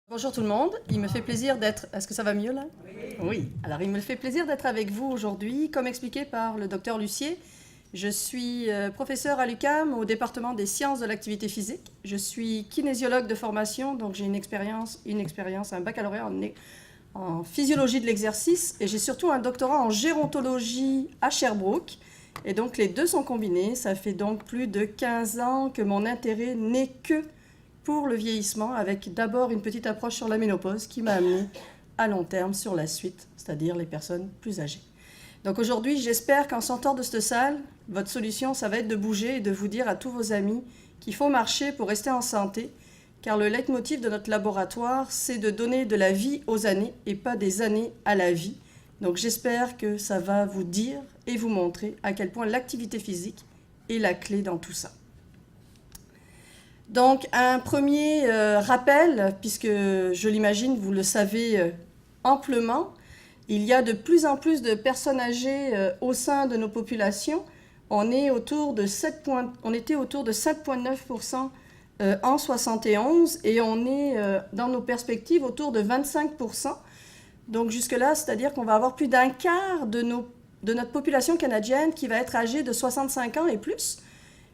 Bonjour tout le monde, il me fait plaisir d'être... Est-ce que ça va mieux là? Oui. Alors il me fait plaisir d'être avec vous aujourd'hui. Comme expliqué par le docteur Lucier, je suis professeur à l'UQAM au département des sciences de l'activité physique. Je suis kinésiologue de formation, donc j'ai une expérience, un baccalauréat en physiologie de l'exercice et j'ai surtout un doctorat en gérontologie à Sherbrooke. Et donc les deux sont combinés, ça fait donc plus de 15 ans que mon intérêt n'est que pour le vieillissement, avec d'abord une petite approche sur la ménopause qui m'a amené à long terme sur la suite, c'est-à-dire les personnes plus âgées. Donc aujourd'hui, j'espère qu'en sortant de cette salle, votre solution, ça va être de bouger et de vous dire à tous vos amis qu'il faut marcher pour rester en santé, car le leitmotiv de notre laboratoire, c'est de donner de la vie aux années et pas des années à la vie. Donc j'espère que ça va vous dire et vous montrer à quel point l'activité physique est la clé dans tout ça. Donc, un premier rappel, puisque je l'imagine, vous le savez amplement, il y a de plus en plus de personnes âgées au sein de nos populations. On était autour de 7,9% en 71 et on est dans nos perspectives autour de 25%. Donc jusque-là, c'est-à-dire qu'on va avoir plus d'un quart de notre population canadienne qui va être âgée de 65 ans et plus.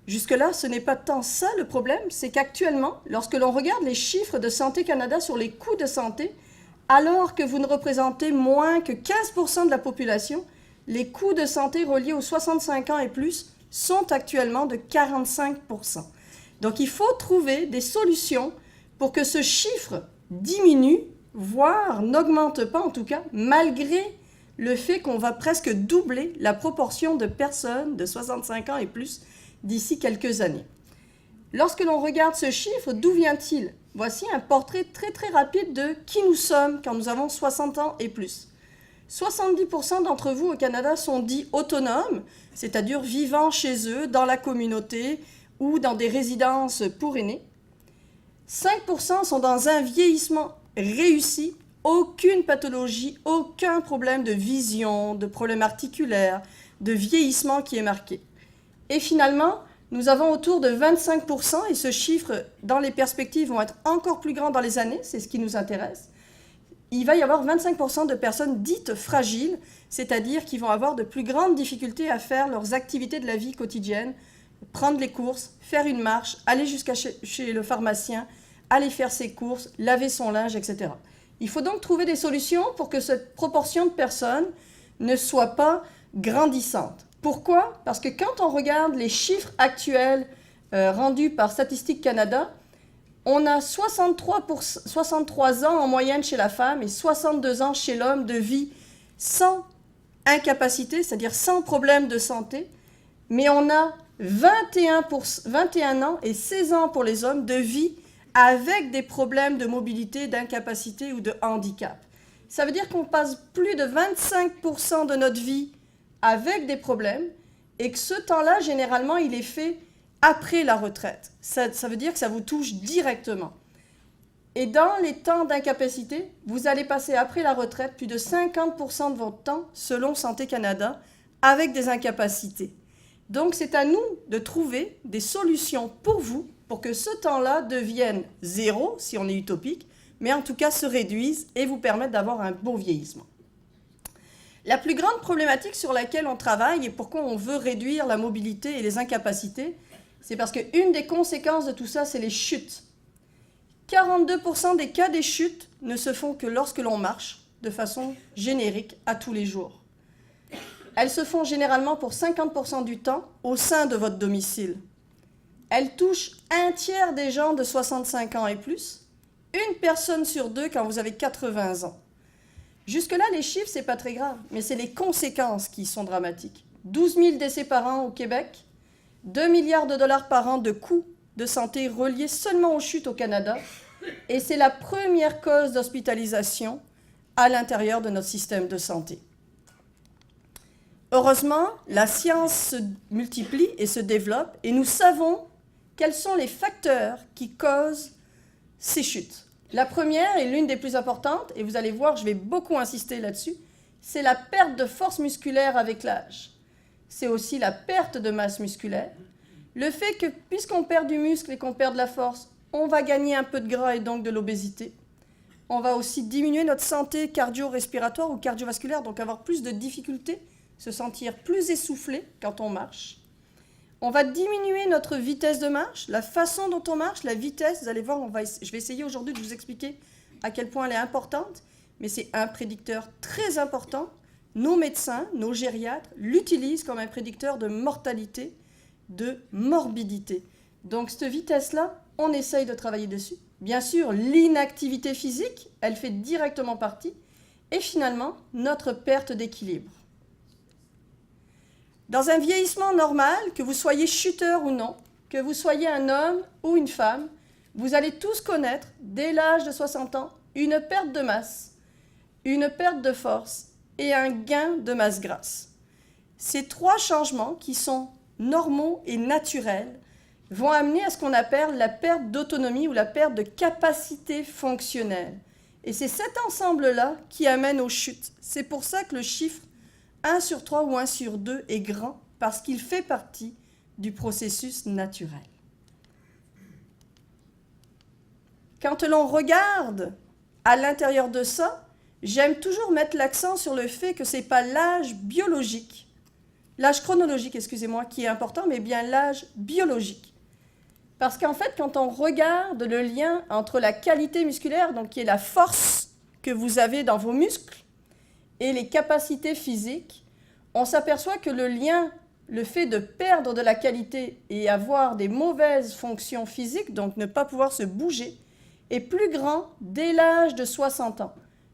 Jusque-là, ce n'est pas tant ça le problème, c'est qu'actuellement, lorsque l'on regarde les chiffres de Santé Canada sur les coûts de santé, alors que vous ne représentez moins que 15% de la population, les coûts de santé reliés aux 65 ans et plus sont actuellement de 45%. Donc il faut trouver des solutions pour que ce chiffre diminue, voire n'augmente pas en tout cas, malgré le fait qu'on va presque doubler la proportion de personnes de 65 ans et plus d'ici quelques années. Lorsque l'on regarde ce chiffre, d'où vient-il? Voici un portrait très très rapide de qui nous sommes quand nous avons 60 ans et plus. 70% d'entre vous au Canada sont dits autonomes, c'est-à-dire vivant chez eux, dans la communauté ou dans des résidences pour aînés. 5% sont dans un vieillissement réussi, aucune pathologie, aucun problème de vision, de problème articulaire, de vieillissement qui est marqué. Et finalement, nous avons autour de 25%, et ce chiffre, dans les perspectives, vont être encore plus grands dans les années, c'est ce qui nous intéresse. Il va y avoir 25% de personnes dites fragiles, c'est-à-dire qui vont avoir de plus grandes difficultés à faire leurs activités de la vie quotidienne, prendre les courses, faire une marche, aller jusqu'à chez le pharmacien, aller faire ses courses, laver son linge, etc. Il faut donc trouver des solutions pour que cette proportion de personnes ne soit pas grandissante. Pourquoi? Parce que quand on regarde les chiffres actuels rendus par Statistique Canada, on a 63 ans en moyenne chez la femme et 62 ans chez l'homme de vie sans incapacité, c'est-à-dire sans problème de santé, mais on a 21 ans et 16 ans pour les hommes de vie avec des problèmes de mobilité, d'incapacité ou de handicap. Ça veut dire qu'on passe plus de 25% de notre vie avec des problèmes, et que ce temps-là, généralement, il est fait après la retraite. Ça veut dire que ça vous touche directement. Et dans les temps d'incapacité, vous allez passer après la retraite plus de 50% de votre temps, selon Santé Canada, avec des incapacités. Donc, c'est à nous de trouver des solutions pour vous, pour que ce temps-là devienne zéro, si on est utopique, mais en tout cas se réduise et vous permette d'avoir un beau vieillissement. La plus grande problématique sur laquelle on travaille et pourquoi on veut réduire la mobilité et les incapacités, c'est parce qu'une des conséquences de tout ça, c'est les chutes. 42% des cas des chutes ne se font que lorsque l'on marche, de façon générique, à tous les jours. Elles se font généralement pour 50% du temps au sein de votre domicile. Elles touchent un tiers des gens de 65 ans et plus, une personne sur deux quand vous avez 80 ans. Jusque-là, les chiffres, c'est pas très grave, mais c'est les conséquences qui sont dramatiques. 12 000 décès par an au Québec, 2 milliards de dollars par an de coûts de santé reliés seulement aux chutes au Canada, et c'est la première cause d'hospitalisation à l'intérieur de notre système de santé. Heureusement, la science se multiplie et se développe, et nous savons quels sont les facteurs qui causent ces chutes. La première et l'une des plus importantes, et vous allez voir, je vais beaucoup insister là-dessus, c'est la perte de force musculaire avec l'âge. C'est aussi la perte de masse musculaire. Le fait que, puisqu'on perd du muscle et qu'on perd de la force, on va gagner un peu de gras et donc de l'obésité. On va aussi diminuer notre santé cardio-respiratoire ou cardiovasculaire, donc avoir plus de difficultés, se sentir plus essoufflé quand on marche. On va diminuer notre vitesse de marche, la façon dont on marche, la vitesse. Vous allez voir, je vais essayer aujourd'hui de vous expliquer à quel point elle est importante, mais c'est un prédicteur très important. Nos médecins, nos gériatres l'utilisent comme un prédicteur de mortalité, de morbidité. Donc cette vitesse-là, on essaye de travailler dessus. Bien sûr, l'inactivité physique, elle fait directement partie. Et finalement, notre perte d'équilibre. Dans un vieillissement normal, que vous soyez chuteur ou non, que vous soyez un homme ou une femme, vous allez tous connaître, dès l'âge de 60 ans, une perte de masse, une perte de force et un gain de masse grasse. Ces trois changements, qui sont normaux et naturels, vont amener à ce qu'on appelle la perte d'autonomie ou la perte de capacité fonctionnelle. Et c'est cet ensemble-là qui amène aux chutes. C'est pour ça que le chiffre 1 sur 3 ou 1 sur 2 est grand, parce qu'il fait partie du processus naturel. Quand l'on regarde à l'intérieur de ça, j'aime toujours mettre l'accent sur le fait que ce n'est pas l'âge biologique, l'âge chronologique, excusez-moi, qui est important, mais bien l'âge biologique. Parce qu'en fait, quand on regarde le lien entre la qualité musculaire, donc qui est la force que vous avez dans vos muscles, et les capacités physiques, on s'aperçoit que le lien, le fait de perdre de la qualité et avoir des mauvaises fonctions physiques, donc ne pas pouvoir se bouger, est plus grand dès l'âge de 60 ans.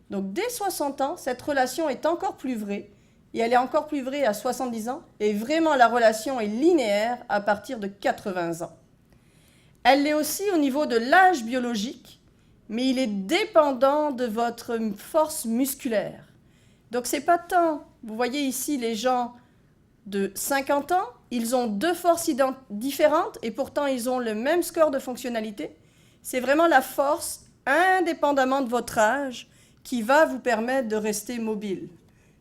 Donc dès 60 ans, cette relation est encore plus vraie, et elle est encore plus vraie à 70 ans, et vraiment la relation est linéaire à partir de 80 ans. Elle l'est aussi au niveau de l'âge biologique, mais il est dépendant de votre force musculaire. Donc c'est pas tant, vous voyez ici les gens de 50 ans, ils ont deux forces différentes et pourtant ils ont le même score de fonctionnalité. C'est vraiment la force, indépendamment de votre âge, qui va vous permettre de rester mobile.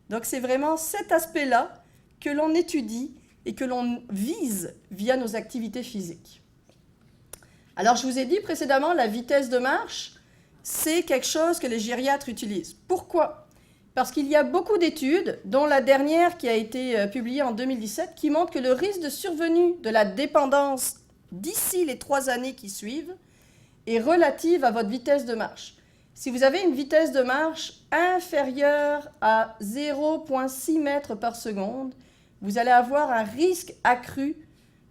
Donc c'est vraiment cet aspect-là que l'on étudie et que l'on vise via nos activités physiques. Alors je vous ai dit précédemment, la vitesse de marche, c'est quelque chose que les gériatres utilisent. Pourquoi ? Parce qu'il y a beaucoup d'études, dont la dernière qui a été publiée en 2017, qui montre que le risque de survenue de la dépendance d'ici les 3 années qui suivent est relative à votre vitesse de marche. Si vous avez une vitesse de marche inférieure à 0,6 mètres par seconde, vous allez avoir un risque accru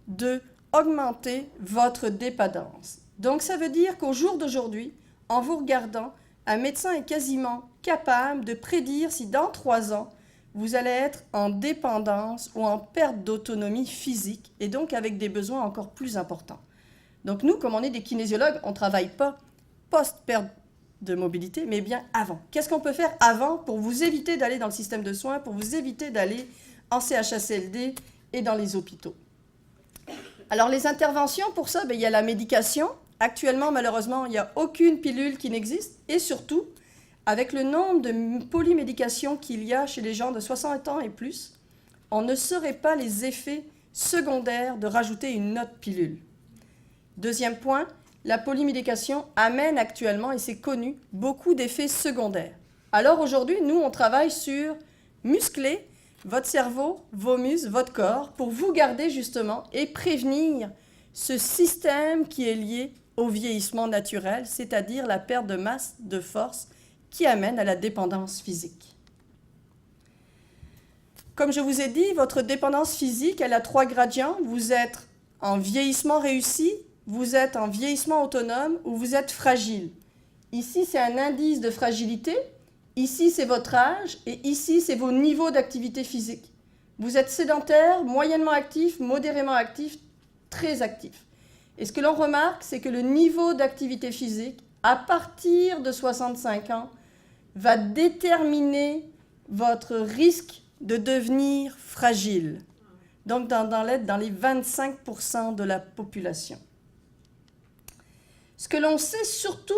d'augmenter votre dépendance. Donc ça veut dire qu'au jour d'aujourd'hui, en vous regardant, un médecin est quasiment capable de prédire si dans 3 ans, vous allez être en dépendance ou en perte d'autonomie physique et donc avec des besoins encore plus importants. Donc nous, comme on est des kinésiologues, on ne travaille pas post-perte de mobilité, mais bien avant. Qu'est-ce qu'on peut faire avant pour vous éviter d'aller dans le système de soins, pour vous éviter d'aller en CHSLD et dans les hôpitaux? Alors les interventions pour ça, il y a la médication. Actuellement, malheureusement, il n'y a aucune pilule qui n'existe. Et surtout, avec le nombre de polymédications qu'il y a chez les gens de 60 ans et plus, on ne saurait pas les effets secondaires de rajouter une autre pilule. Deuxième point, la polymédication amène actuellement, et c'est connu, beaucoup d'effets secondaires. Alors aujourd'hui, nous, on travaille sur muscler votre cerveau, vos muscles, votre corps, pour vous garder justement et prévenir ce système qui est lié au vieillissement naturel, c'est-à-dire la perte de masse, de force, qui amène à la dépendance physique. Comme je vous ai dit, votre dépendance physique, elle a 3 gradients. Vous êtes en vieillissement réussi, vous êtes en vieillissement autonome ou vous êtes fragile. Ici, c'est un indice de fragilité. Ici, c'est votre âge et ici, c'est vos niveaux d'activité physique. Vous êtes sédentaire, moyennement actif, modérément actif, très actif. Et ce que l'on remarque, c'est que le niveau d'activité physique, à partir de 65 ans, va déterminer votre risque de devenir fragile. Donc, dans les 25% de la population. Ce que l'on sait surtout,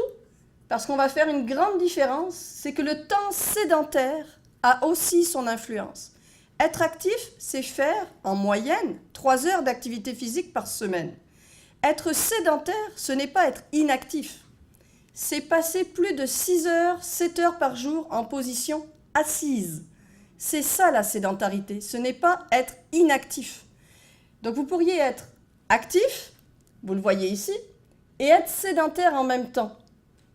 parce qu'on va faire une grande différence, c'est que le temps sédentaire a aussi son influence. Être actif, c'est faire, en moyenne, 3 heures d'activité physique par semaine. Être sédentaire, ce n'est pas être inactif. c'est passer plus de 6 heures, 7 heures par jour en position assise. C'est ça la sédentarité, ce n'est pas être inactif. Donc vous pourriez être actif, vous le voyez ici, et être sédentaire en même temps,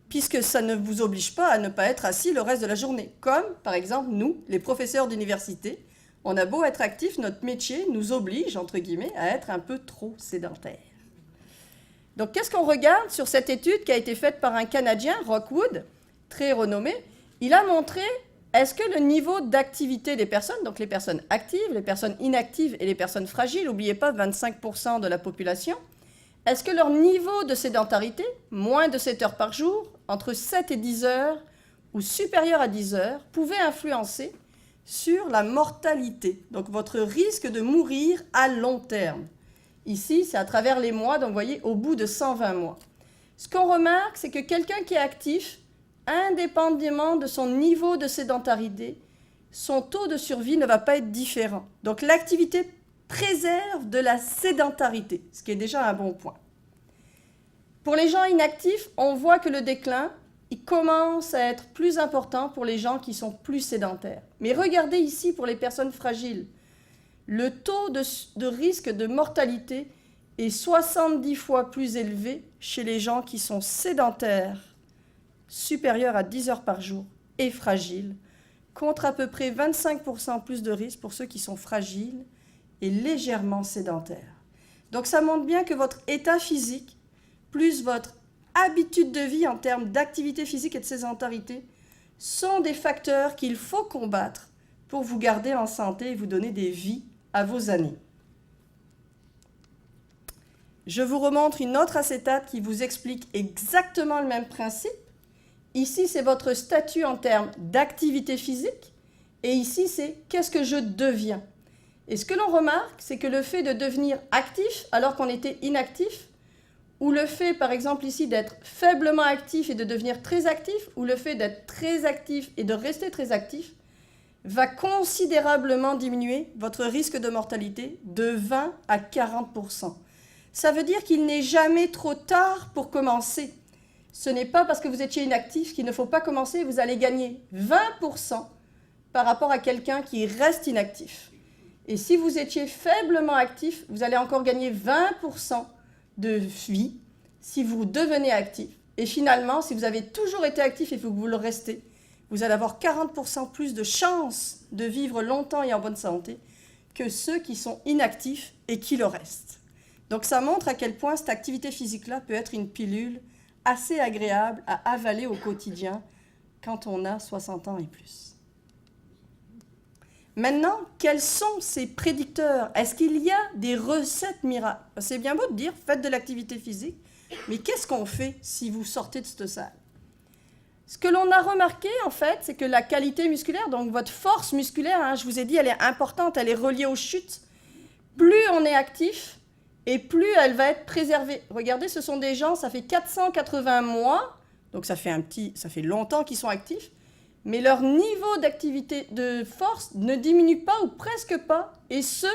puisque ça ne vous oblige pas à ne pas être assis le reste de la journée. Comme, par exemple, nous, les professeurs d'université, on a beau être actifs, notre métier nous oblige, entre guillemets, à être un peu trop sédentaire. Donc, qu'est-ce qu'on regarde sur cette étude qui a été faite par un Canadien, Rockwood, très renommé? Il a montré, est-ce que le niveau d'activité des personnes, donc les personnes actives, les personnes inactives et les personnes fragiles, n'oubliez pas 25% de la population, est-ce que leur niveau de sédentarité, moins de 7 heures par jour, entre 7 et 10 heures ou supérieur à 10 heures, pouvait influencer sur la mortalité, donc votre risque de mourir à long terme? Ici, c'est à travers les mois, donc vous voyez, au bout de 120 mois. Ce qu'on remarque, c'est que quelqu'un qui est actif, indépendamment de son niveau de sédentarité, son taux de survie ne va pas être différent. Donc l'activité préserve de la sédentarité, ce qui est déjà un bon point. Pour les gens inactifs, on voit que le déclin, il commence à être plus important pour les gens qui sont plus sédentaires. Mais regardez ici pour les personnes fragiles. Le taux de risque de mortalité est 70 fois plus élevé chez les gens qui sont sédentaires, supérieurs à 10 heures par jour et fragiles, contre à peu près 25% plus de risque pour ceux qui sont fragiles et légèrement sédentaires. Donc ça montre bien que votre état physique, plus votre habitude de vie en termes d'activité physique et de sédentarité, sont des facteurs qu'il faut combattre pour vous garder en santé et vous donner des vies à vos années. Je vous remontre une autre acétate qui vous explique exactement le même principe. Ici, c'est votre statut en termes d'activité physique, et ici, c'est qu'est-ce que je deviens. Et ce que l'on remarque, c'est que le fait de devenir actif alors qu'on était inactif, ou le fait, par exemple ici, d'être faiblement actif et de devenir très actif, ou le fait d'être très actif et de rester très actif, va considérablement diminuer votre risque de mortalité de 20 à 40%. Ça veut dire qu'il n'est jamais trop tard pour commencer. Ce n'est pas parce que vous étiez inactif qu'il ne faut pas commencer, vous allez gagner 20% par rapport à quelqu'un qui reste inactif. Et si vous étiez faiblement actif, vous allez encore gagner 20% de vie si vous devenez actif. Et finalement, si vous avez toujours été actif et que vous le restez, vous allez avoir 40% plus de chances de vivre longtemps et en bonne santé que ceux qui sont inactifs et qui le restent. Donc ça montre à quel point cette activité physique-là peut être une pilule assez agréable à avaler au quotidien quand on a 60 ans et plus. Maintenant, quels sont ces prédicteurs? Est-ce qu'il y a des recettes miracles? C'est bien beau de dire, faites de l'activité physique, mais qu'est-ce qu'on fait si vous sortez de cette salle? Ce que l'on a remarqué, en fait, c'est que la qualité musculaire, donc votre force musculaire, hein, je vous ai dit, elle est importante, elle est reliée aux chutes. Plus on est actif, et plus elle va être préservée. Regardez, ce sont des gens, ça fait 480 mois, donc ça fait longtemps qu'ils sont actifs, mais leur niveau d'activité de force ne diminue pas ou presque pas, et ce,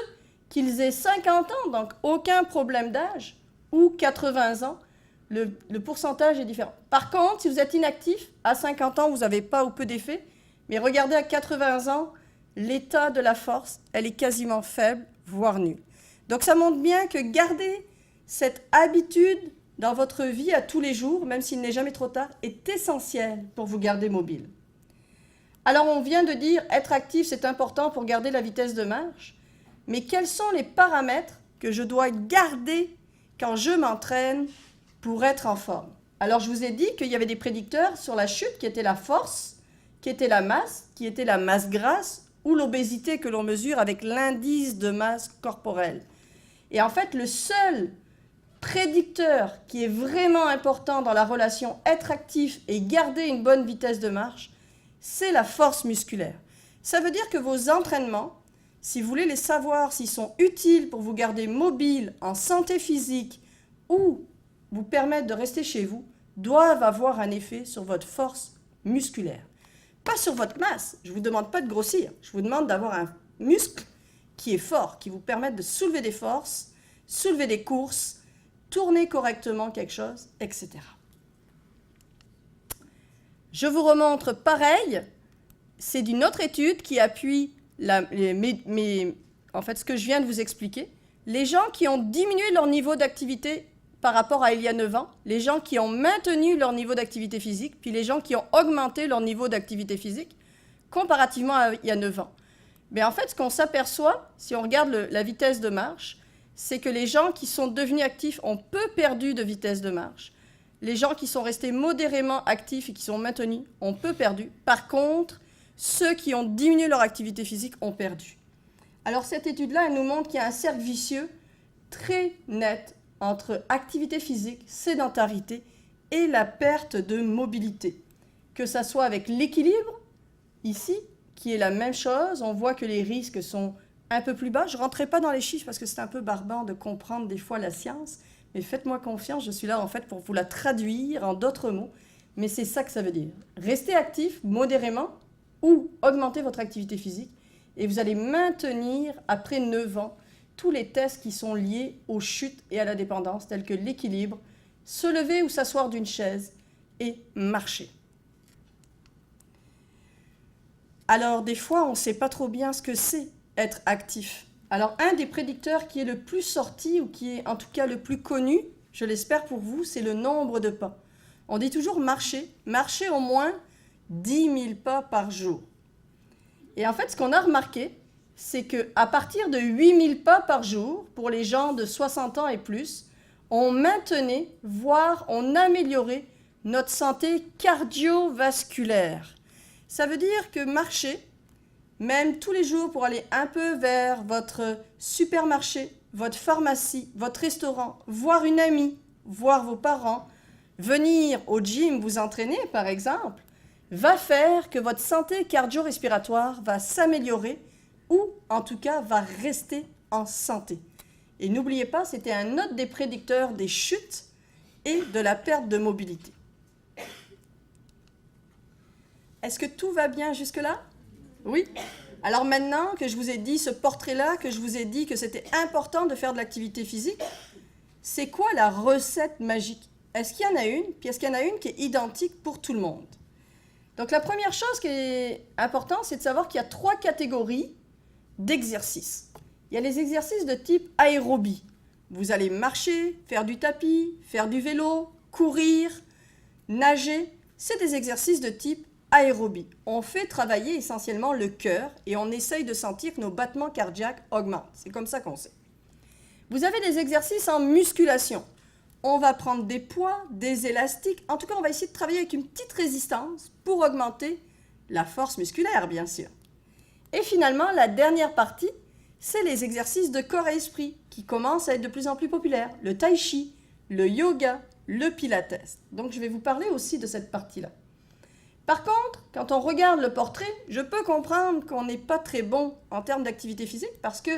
qu'ils aient 50 ans, donc aucun problème d'âge, ou 80 ans, le pourcentage est différent. Par contre, si vous êtes inactif, à 50 ans, vous n'avez pas ou peu d'effet, mais regardez à 80 ans, l'état de la force, elle est quasiment faible, voire nulle. Donc ça montre bien que garder cette habitude dans votre vie à tous les jours, même s'il n'est jamais trop tard, est essentiel pour vous garder mobile. Alors on vient de dire, être actif, c'est important pour garder la vitesse de marche, mais quels sont les paramètres que je dois garder quand je m'entraîne pour être en forme? Alors je vous ai dit qu'il y avait des prédicteurs sur la chute qui étaient la force, qui était la masse, qui était la masse grasse ou l'obésité que l'on mesure avec l'indice de masse corporelle. Et en fait, le seul prédicteur qui est vraiment important dans la relation être actif et garder une bonne vitesse de marche, c'est la force musculaire. Ça veut dire que vos entraînements, si vous voulez les savoir s'ils sont utiles pour vous garder mobile, en santé physique ou vous permettre de rester chez vous, doivent avoir un effet sur votre force musculaire. Pas sur votre masse. Je ne vous demande pas de grossir. Je vous demande d'avoir un muscle qui est fort, qui vous permette de soulever des forces, soulever des courses, tourner correctement quelque chose, etc. Je vous remontre pareil, c'est d'une autre étude qui appuie en fait, ce que je viens de vous expliquer. Les gens qui ont diminué leur niveau d'activité par rapport à il y a 9 ans, les gens qui ont maintenu leur niveau d'activité physique, puis les gens qui ont augmenté leur niveau d'activité physique comparativement à il y a 9 ans. Mais en fait, ce qu'on s'aperçoit, si on regarde la vitesse de marche, c'est que les gens qui sont devenus actifs ont peu perdu de vitesse de marche. Les gens qui sont restés modérément actifs et qui sont maintenus ont peu perdu. Par contre, ceux qui ont diminué leur activité physique ont perdu. Alors cette étude-là, elle nous montre qu'il y a un cercle vicieux très net entre activité physique, sédentarité et la perte de mobilité. Que ça soit avec l'équilibre, ici, qui est la même chose, on voit que les risques sont un peu plus bas. Je ne rentrerai pas dans les chiffres parce que c'est un peu barbare de comprendre des fois la science, mais faites-moi confiance, je suis là en fait pour vous la traduire en d'autres mots, mais c'est ça que ça veut dire. Restez actif modérément ou augmentez votre activité physique et vous allez maintenir, après 9 ans, tous les tests qui sont liés aux chutes et à la dépendance, tels que l'équilibre, se lever ou s'asseoir d'une chaise et marcher. Alors, des fois, on ne sait pas trop bien ce que c'est être actif. Alors, un des prédicteurs qui est le plus sorti, ou qui est en tout cas le plus connu, je l'espère pour vous, c'est le nombre de pas. On dit toujours marcher au moins 10 000 pas par jour. Et en fait, ce qu'on a remarqué, c'est qu'à partir de 8 000 pas par jour, pour les gens de 60 ans et plus, on maintenait, voire on améliorait notre santé cardiovasculaire. Ça veut dire que marcher, même tous les jours pour aller un peu vers votre supermarché, votre pharmacie, votre restaurant, voir une amie, voir vos parents, venir au gym vous entraîner par exemple, va faire que votre santé cardio-respiratoire va s'améliorer ou en tout cas va rester en santé. Et n'oubliez pas, c'était un autre des prédicteurs des chutes et de la perte de mobilité. Est-ce que tout va bien jusque-là? Oui. Alors maintenant que je vous ai dit ce portrait-là, que je vous ai dit que c'était important de faire de l'activité physique, c'est quoi la recette magique? Est-ce qu'il y en a une? Puis est-ce qu'il y en a une qui est identique pour tout le monde? Donc la première chose qui est importante, c'est de savoir qu'il y a 3 catégories d'exercices. Il y a les exercices de type aérobie. Vous allez marcher, faire du tapis, faire du vélo, courir, nager. C'est des exercices de type aérobie. On fait travailler essentiellement le cœur et on essaye de sentir que nos battements cardiaques augmentent. C'est comme ça qu'on sait. Vous avez des exercices en musculation. On va prendre des poids, des élastiques. En tout cas, on va essayer de travailler avec une petite résistance pour augmenter la force musculaire, bien sûr. Et finalement, la dernière partie, c'est les exercices de corps et esprit qui commencent à être de plus en plus populaires. Le tai chi, le yoga, le pilates. Donc, je vais vous parler aussi de cette partie-là. Par contre, quand on regarde le portrait, je peux comprendre qu'on n'est pas très bon en termes d'activité physique parce que,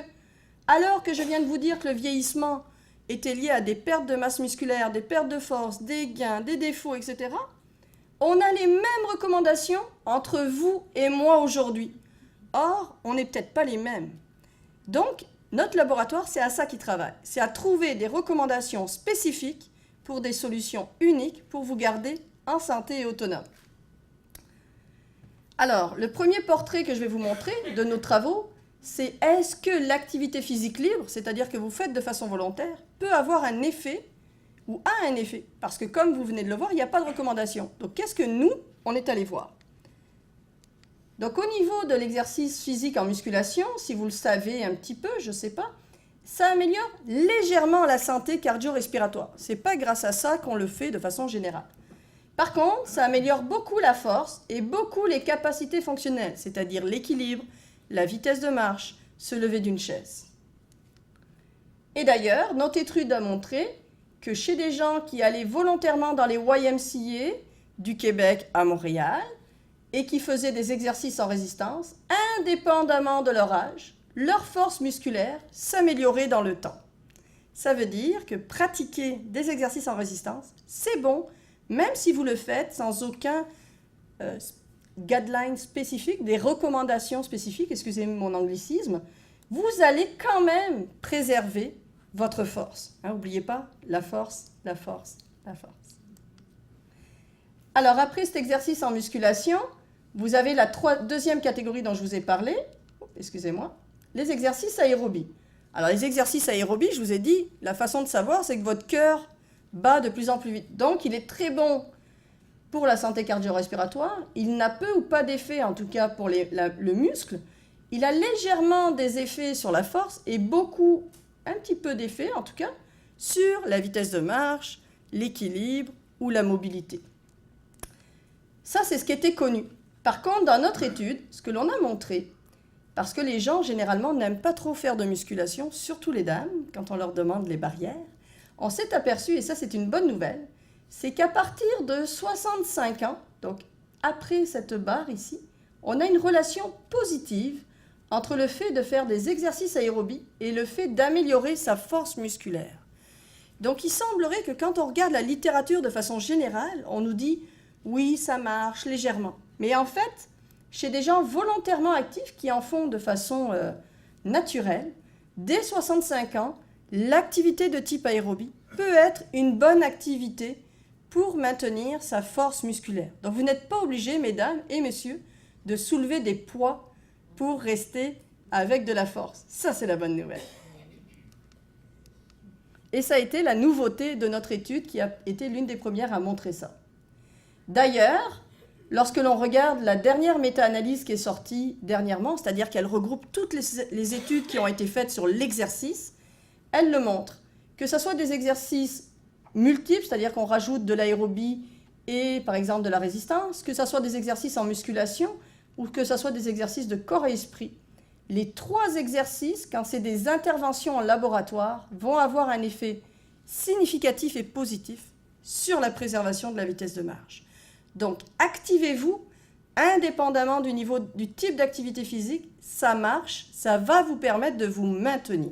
alors que je viens de vous dire que le vieillissement était lié à des pertes de masse musculaire, des pertes de force, des gains, des défauts, etc., on a les mêmes recommandations entre vous et moi aujourd'hui. Or, on n'est peut-être pas les mêmes. Donc, notre laboratoire, c'est à ça qu'il travaille. C'est à trouver des recommandations spécifiques pour des solutions uniques pour vous garder en santé et autonome. Alors, le premier portrait que je vais vous montrer de nos travaux, c'est est-ce que l'activité physique libre, c'est-à-dire que vous faites de façon volontaire, peut avoir un effet ou a un effet? Parce que comme vous venez de le voir, il n'y a pas de recommandation. Donc, qu'est-ce que nous, on est allé voir? Donc, au niveau de l'exercice physique en musculation, si vous le savez un petit peu, je ne sais pas, ça améliore légèrement la santé cardio-respiratoire. Ce n'est pas grâce à ça qu'on le fait de façon générale. Par contre, ça améliore beaucoup la force et beaucoup les capacités fonctionnelles, c'est-à-dire l'équilibre, la vitesse de marche, se lever d'une chaise. Et d'ailleurs, notre étude a montré que chez des gens qui allaient volontairement dans les YMCA du Québec à Montréal et qui faisaient des exercices en résistance, indépendamment de leur âge, leur force musculaire s'améliorait dans le temps. Ça veut dire que pratiquer des exercices en résistance, c'est bon, même si vous le faites sans aucun guideline spécifique, des recommandations spécifiques, excusez mon anglicisme, vous allez quand même préserver votre force. N'oubliez pas, la force, la force, la force. Alors, après cet exercice en musculation, vous avez la deuxième catégorie dont je vous ai parlé. Excusez-moi. Les exercices aérobie. Alors, les exercices aérobie, je vous ai dit, la façon de savoir, c'est que votre cœur bat de plus en plus vite. Donc, il est très bon pour la santé cardio-respiratoire. Il n'a peu ou pas d'effet, en tout cas pour le muscle. Il a légèrement des effets sur la force et beaucoup, un petit peu d'effets, en tout cas, sur la vitesse de marche, l'équilibre ou la mobilité. Ça, c'est ce qui était connu. Par contre, dans notre étude, ce que l'on a montré, parce que les gens, généralement, n'aiment pas trop faire de musculation, surtout les dames, quand on leur demande les barrières, on s'est aperçu, et ça c'est une bonne nouvelle, c'est qu'à partir de 65 ans, donc après cette barre ici, on a une relation positive entre le fait de faire des exercices aérobies et le fait d'améliorer sa force musculaire. Donc il semblerait que quand on regarde la littérature de façon générale, on nous dit « oui, ça marche légèrement ». Mais en fait, chez des gens volontairement actifs qui en font de façon naturelle, dès 65 ans, l'activité de type aérobie peut être une bonne activité pour maintenir sa force musculaire. Donc vous n'êtes pas obligés, mesdames et messieurs, de soulever des poids pour rester avec de la force. Ça, c'est la bonne nouvelle. Et ça a été la nouveauté de notre étude qui a été l'une des premières à montrer ça. D'ailleurs, lorsque l'on regarde la dernière méta-analyse qui est sortie dernièrement, c'est-à-dire qu'elle regroupe toutes les études qui ont été faites sur l'exercice, elle le montre. Que ce soit des exercices multiples, c'est-à-dire qu'on rajoute de l'aérobie et par exemple de la résistance, que ce soit des exercices en musculation ou que ce soit des exercices de corps et esprit. Les 3 exercices, quand c'est des interventions en laboratoire, vont avoir un effet significatif et positif sur la préservation de la vitesse de marche. Donc, activez-vous, indépendamment du type d'activité physique, ça marche, ça va vous permettre de vous maintenir.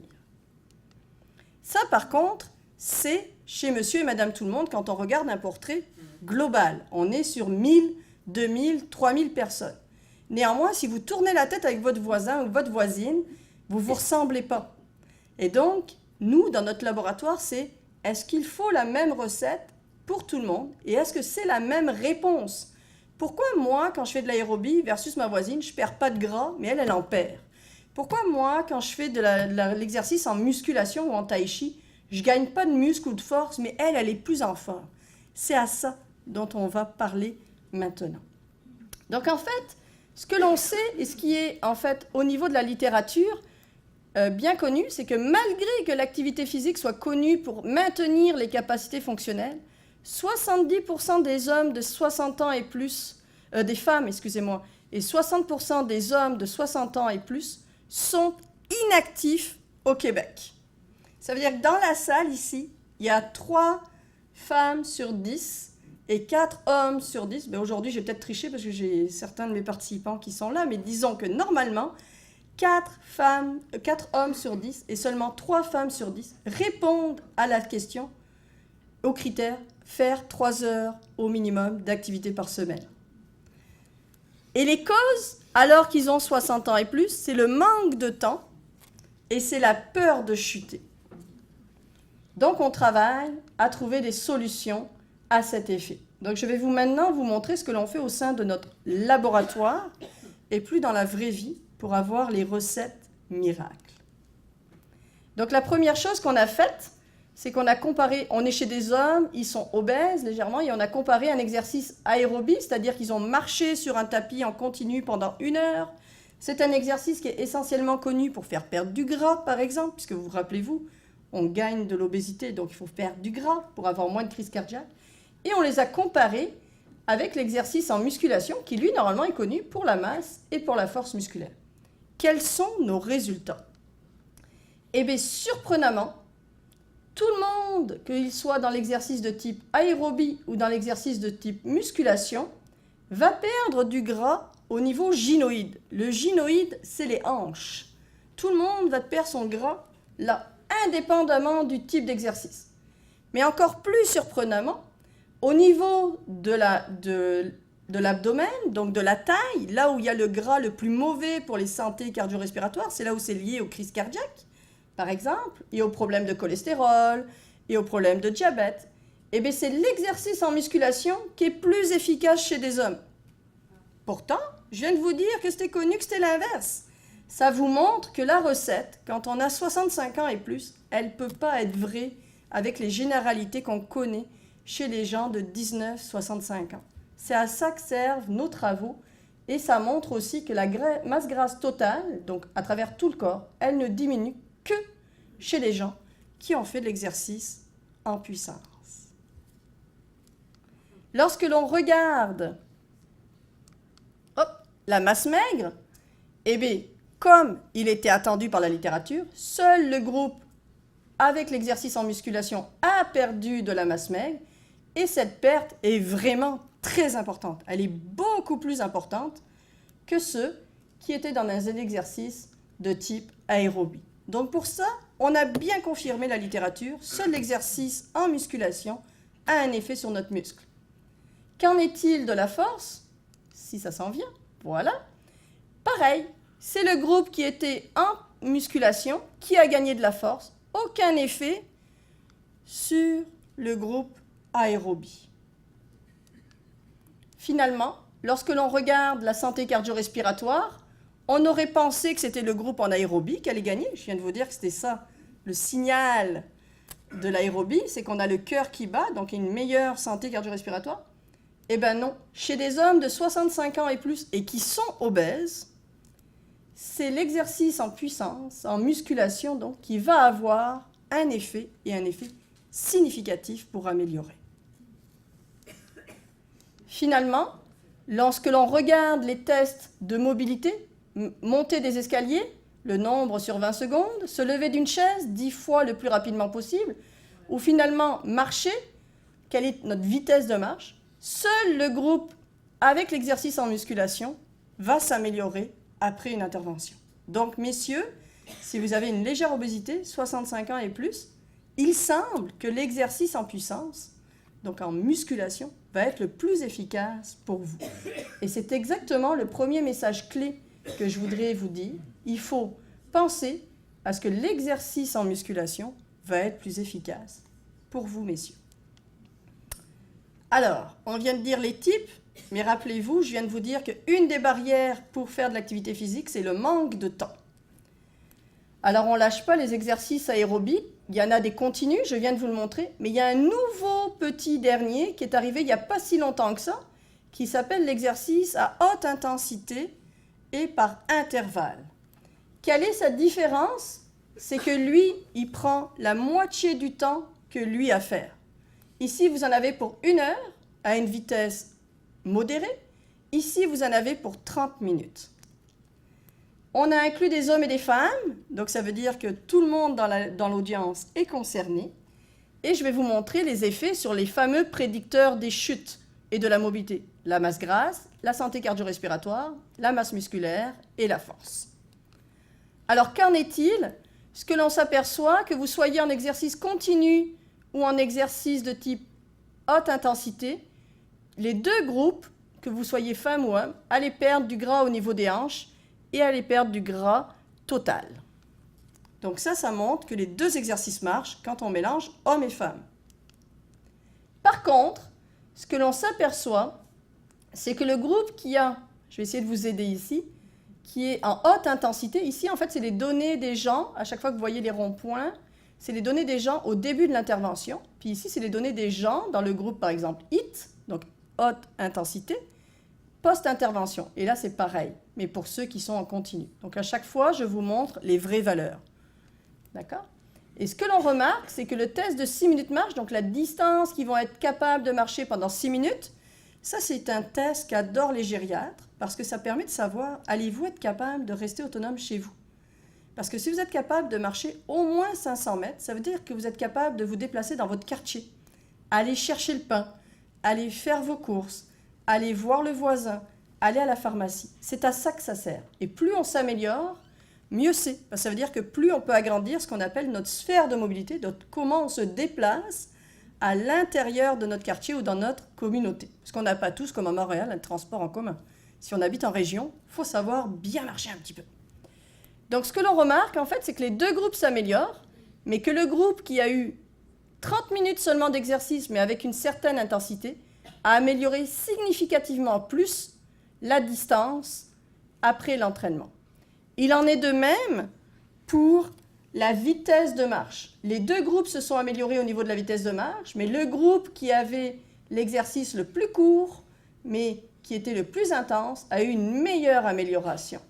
Ça, par contre, c'est chez monsieur et madame tout le monde quand on regarde un portrait global. On est sur 1000, 2000, 3000 personnes. Néanmoins, si vous tournez la tête avec votre voisin ou votre voisine, vous ne vous ressemblez pas. Et donc, nous, dans notre laboratoire, c'est est-ce qu'il faut la même recette pour tout le monde et est-ce que c'est la même réponse? Pourquoi moi, quand je fais de l'aérobie versus ma voisine, je ne perds pas de gras, mais elle en perd? Pourquoi moi, quand je fais de l'exercice en musculation ou en tai chi, je ne gagne pas de muscle ou de force, mais elle est plus en forme? C'est à ça dont on va parler maintenant. Donc en fait, ce que l'on sait et ce qui est en fait au niveau de la littérature bien connu, c'est que malgré que l'activité physique soit connue pour maintenir les capacités fonctionnelles, 70% des hommes de 60 ans et plus, des femmes, excusez-moi, et 60% des hommes de 60 ans et plus sont inactifs au Québec. Ça veut dire que dans la salle ici, il y a 3 femmes sur 10 et 4 hommes sur 10. Ben aujourd'hui, j'ai peut-être triché parce que j'ai certains de mes participants qui sont là, mais disons que normalement, 4 hommes sur 10 et seulement 3 femmes sur 10 répondent à la question, au critère, faire 3 heures au minimum d'activité par semaine. Et les causes, alors qu'ils ont 60 ans et plus, c'est le manque de temps et c'est la peur de chuter. Donc, on travaille à trouver des solutions à cet effet. Donc, je vais maintenant vous montrer ce que l'on fait au sein de notre laboratoire et plus dans la vraie vie pour avoir les recettes miracles. Donc, la première chose qu'on a faite, c'est qu'on a comparé, on est chez des hommes, ils sont obèses légèrement, et on a comparé un exercice aérobie, c'est-à-dire qu'ils ont marché sur un tapis en continu pendant 1 heure. C'est un exercice qui est essentiellement connu pour faire perdre du gras, par exemple, puisque vous vous rappelez-vous, on gagne de l'obésité, donc il faut perdre du gras pour avoir moins de crise cardiaque. Et on les a comparés avec l'exercice en musculation, qui lui, normalement, est connu pour la masse et pour la force musculaire. Quels sont nos résultats? Eh bien, surprenamment, tout le monde, qu'il soit dans l'exercice de type aérobie ou dans l'exercice de type musculation, va perdre du gras au niveau gynoïde. Le gynoïde, c'est les hanches. Tout le monde va perdre son gras là, indépendamment du type d'exercice. Mais encore plus surprenamment, au niveau de l'abdomen, donc de la taille, là où il y a le gras le plus mauvais pour les santé cardio-respiratoires, c'est là où c'est lié aux crises cardiaques, par exemple, et aux problèmes de cholestérol, et aux problèmes de diabète. eh bien, c'est l'exercice en musculation qui est plus efficace chez des hommes. Pourtant, je viens de vous dire que c'était connu que c'était l'inverse. Ça vous montre que la recette, quand on a 65 ans et plus, elle ne peut pas être vraie avec les généralités qu'on connaît chez les gens de 19-65 ans. C'est à ça que servent nos travaux et ça montre aussi que la masse grasse totale, donc à travers tout le corps, elle ne diminue que chez les gens qui ont fait de l'exercice en puissance. Lorsque l'on regarde la masse maigre, eh bien, comme il était attendu par la littérature, seul le groupe avec l'exercice en musculation a perdu de la masse maigre et cette perte est vraiment très importante. Elle est beaucoup plus importante que ceux qui étaient dans un exercice de type aérobie. Donc pour ça, on a bien confirmé la littérature, seul l'exercice en musculation a un effet sur notre muscle. Qu'en est-il de la force? Si ça s'en vient, voilà. Pareil, c'est le groupe qui était en musculation qui a gagné de la force. Aucun effet sur le groupe aérobie. Finalement, lorsque l'on regarde la santé cardio-respiratoire, on aurait pensé que c'était le groupe en aérobie qui allait gagner. Je viens de vous dire que c'était ça, le signal de l'aérobie, c'est qu'on a le cœur qui bat, donc une meilleure santé cardio-respiratoire. Eh bien non, chez des hommes de 65 ans et plus et qui sont obèses, c'est l'exercice en puissance, en musculation donc, qui va avoir un effet et un effet significatif pour améliorer. Finalement, lorsque l'on regarde les tests de mobilité, monter des escaliers, le nombre sur 20 secondes, se lever d'une chaise 10 fois le plus rapidement possible, ou finalement marcher, quelle est notre vitesse de marche, seul le groupe avec l'exercice en musculation va s'améliorer après une intervention. Donc, messieurs, si vous avez une légère obésité, 65 ans et plus, il semble que l'exercice en puissance, donc en musculation, va être le plus efficace pour vous. Et c'est exactement le premier message clé que je voudrais vous dire. Il faut penser à ce que l'exercice en musculation va être plus efficace pour vous, messieurs. Alors, on vient de dire les types, mais rappelez-vous, je viens de vous dire qu'une des barrières pour faire de l'activité physique, c'est le manque de temps. Alors, on ne lâche pas les exercices aérobies. Il y en a des continus, je viens de vous le montrer, mais il y a un nouveau petit dernier qui est arrivé il n'y a pas si longtemps que ça, qui s'appelle l'exercice à haute intensité et par intervalle. Quelle est sa différence? C'est que lui, il prend la moitié du temps que lui à faire. Ici, vous en avez pour 1 heure à une vitesse modérée. Ici, vous en avez pour 30 minutes. On a inclus des hommes et des femmes, donc ça veut dire que tout le monde dans l'audience est concerné. Et je vais vous montrer les effets sur les fameux prédicteurs des chutes et de la mobilité. La masse grasse, la santé cardio-respiratoire, la masse musculaire et la force. Alors, qu'en est-il? Ce que l'on s'aperçoit, que vous soyez en exercice continu ou en exercice de type haute intensité, les deux groupes, que vous soyez femme ou homme, allaient perdre du gras au niveau des hanches et allaient perdre du gras total. Donc ça montre que les deux exercices marchent quand on mélange hommes et femmes. Par contre, ce que l'on s'aperçoit, c'est que le groupe qui a, je vais essayer de vous aider ici, qui est en haute intensité, ici en fait c'est les données des gens, à chaque fois que vous voyez les ronds-points, c'est les données des gens au début de l'intervention, puis ici c'est les données des gens dans le groupe par exemple HIIT, donc haute intensité, post-intervention. Et là c'est pareil, mais pour ceux qui sont en continu. Donc à chaque fois je vous montre les vraies valeurs. D'accord? Et ce que l'on remarque, c'est que le test de 6 minutes marche, donc la distance qu'ils vont être capables de marcher pendant 6 minutes, ça c'est un test qu'adorent les gériatres, parce que ça permet de savoir, allez-vous être capable de rester autonome chez vous? Parce que si vous êtes capable de marcher au moins 500 mètres, ça veut dire que vous êtes capable de vous déplacer dans votre quartier, aller chercher le pain, aller faire vos courses, aller voir le voisin, aller à la pharmacie. C'est à ça que ça sert. Et plus on s'améliore, mieux c'est. Ça veut dire que plus on peut agrandir ce qu'on appelle notre sphère de mobilité, comment on se déplace à l'intérieur de notre quartier ou dans notre communauté. Parce qu'on n'a pas tous, comme à Montréal, un transport en commun. Si on habite en région, il faut savoir bien marcher un petit peu. Donc ce que l'on remarque, en fait, c'est que les deux groupes s'améliorent, mais que le groupe qui a eu 30 minutes seulement d'exercice, mais avec une certaine intensité, a amélioré significativement plus la distance après l'entraînement. Il en est de même pour la vitesse de marche. Les deux groupes se sont améliorés au niveau de la vitesse de marche, mais le groupe qui avait l'exercice le plus court, mais qui était le plus intense, a eu une meilleure amélioration.